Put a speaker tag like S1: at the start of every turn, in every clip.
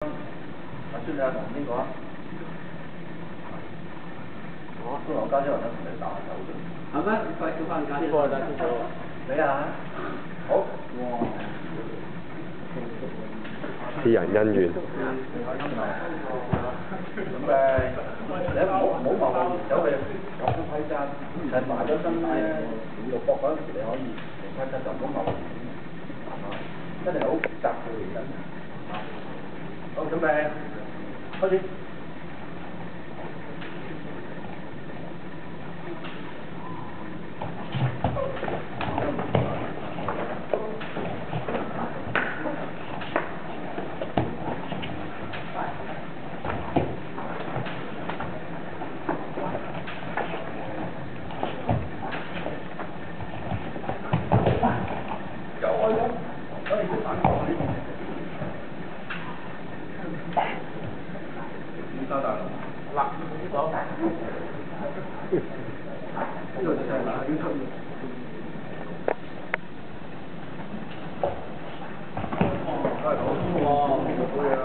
S1: 阿孫你阿同邊個啊？我孫我家姐話想同你打手嘅。
S2: 係咩？快叫翻家姐。
S1: 過嚟啦，師傅。你啊？好。哇！
S3: 私人恩怨。
S1: 咁你唔好貿貿然走去有個批單，其實埋咗身咧，肉搏嗰陣時你可以零批單就唔好貿貿然，一定係好複雜嘅原因。好，準備，開始。嗱，呢個就係嗱，要出現。好，好嘢啊！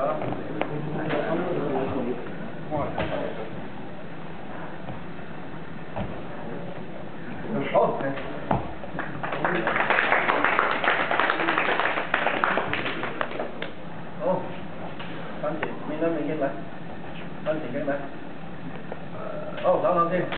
S1: 好。好，跟住面對面經理，跟前經理。好，等等先。